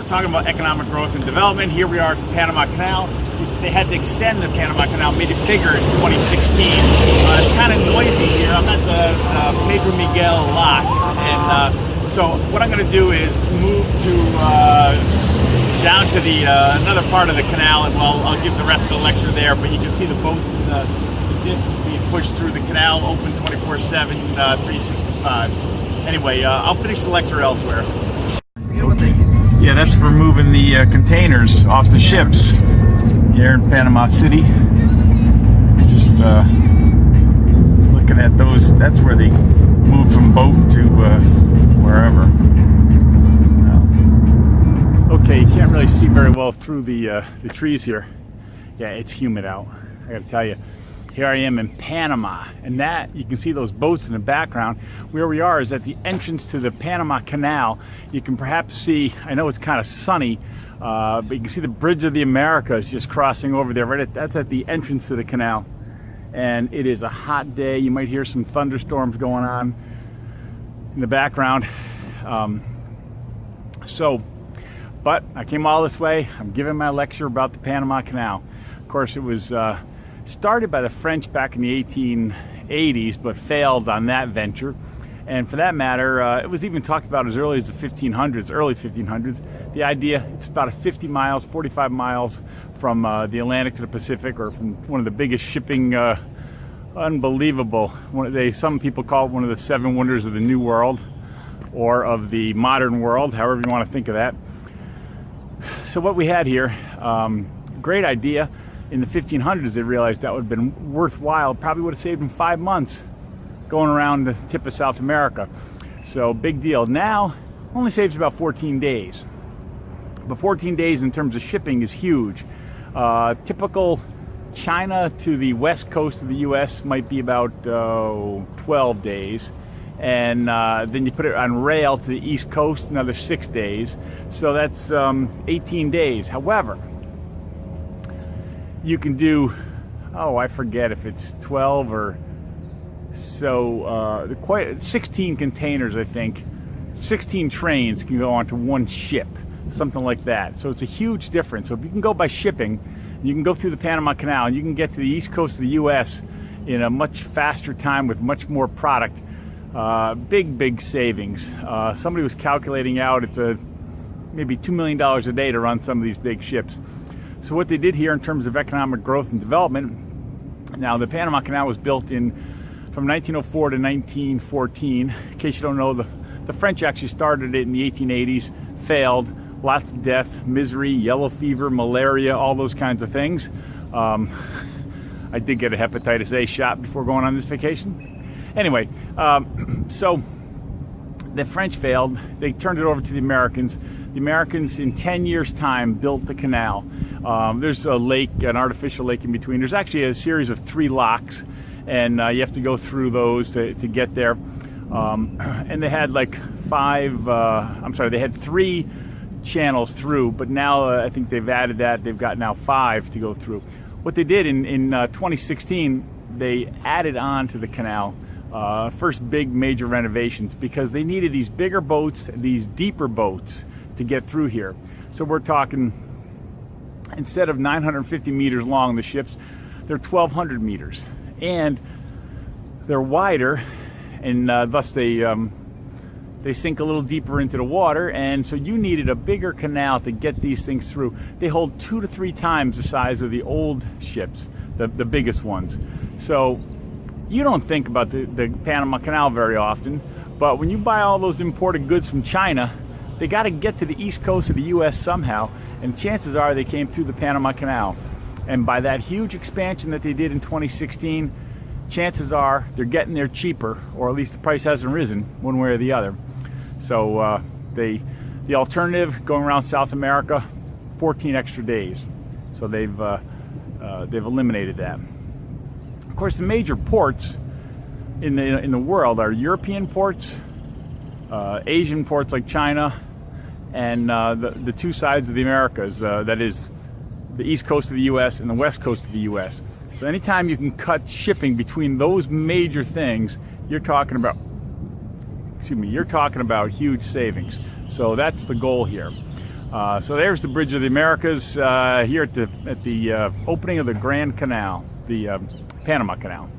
talking about economic growth and development. Here we are at the Panama Canal, which they had to extend the Panama Canal, made it bigger in 2016. It's kind of noisy here. I'm at the Pedro Miguel locks, and so what I'm going to do is move to down to the another part of the canal, and I'll give the rest of the lecture there. But you can see the boats in the distance being pushed through the canal, open 24/7, 365. Anyway, I'll finish the lecture elsewhere. Yeah, that's for moving the containers off the ships here in Panama City. Just looking at those, that's where they move from boat to wherever. Okay, you can't really see very well through the trees here. Yeah, it's humid out, I gotta tell you. Here I am in Panama, and that you can see those boats in the background. Where we are is at the entrance to the Panama Canal. You can perhaps see, I know it's kind of sunny, but you can see the Bridge of the Americas just crossing over there. That's at the entrance to the canal, and it is a hot day. You might hear some thunderstorms going on in the background. But I came all this way. I'm giving my lecture about the Panama Canal. Of course, it was started by the French back in the 1880s, but failed on that venture. And for that matter, it was even talked about as early as the 1500s, early 1500s. The idea, it's about 50 miles, 45 miles from the Atlantic to the Pacific, or from one of the biggest shipping, unbelievable. Some people call it one of the 7 wonders of the New World, or of the modern world, however you want to think of that. So what we had here, great idea. In the 1500s, they realized that would have been worthwhile. Probably would have saved them 5 months going around the tip of South America. So big deal. Now, only saves about 14 days. But 14 days in terms of shipping is huge. Typical China to the west coast of the U.S. might be about 12 days. And then you put it on rail to the east coast, another 6 days. So that's 18 days. However, you can do, I forget if it's 12 or so, quite 16 containers, I think. 16 trains can go onto one ship, something like that. So it's a huge difference. So if you can go by shipping, you can go through the Panama Canal, and you can get to the east coast of the U.S. in a much faster time with much more product. Big savings. Somebody was calculating out it's maybe $2 million a day to run some of these big ships. So what they did here in terms of economic growth and development, now the Panama Canal was built from 1904 to 1914. In case you don't know, the French actually started it in the 1880s, failed, lots of death, misery, yellow fever, malaria, all those kinds of things. I did get a hepatitis A shot before going on this vacation. Anyway, so the French failed. They turned it over to the Americans. The Americans, in 10 years' time, built the canal. There's a lake, an artificial lake in between. There's actually a series of 3 locks, and you have to go through those to get there. And they had like they had 3 channels through, but now I think they've added that. They've got now 5 to go through. What they did in 2016, they added on to the canal first big major renovations, because they needed these bigger boats, these deeper boats to get through here. So we're talking, instead of 950 meters long, the ships, they're 1,200 meters, and they're wider, and thus they sink a little deeper into the water. And so you needed a bigger canal to get these things through. They hold 2 to 3 times the size of the old ships, the biggest ones. So you don't think about the Panama Canal very often, but when you buy all those imported goods from China, they got to get to the east coast of the U.S. somehow, and chances are they came through the Panama Canal. And by that huge expansion that they did in 2016, chances are they're getting there cheaper, or at least the price hasn't risen one way or the other. So the alternative, going around South America, 14 extra days. So they've eliminated that. Of course, the major ports in the world are European ports, Asian ports like China, and the 2 sides of the Americas, that is the east coast of the U.S. and the west coast of the U.S. So anytime you can cut shipping between those major things, you're talking about huge savings. So that's the goal here. So there's the Bridge of the Americas here at the opening of the Grand Canal, the Panama Canal.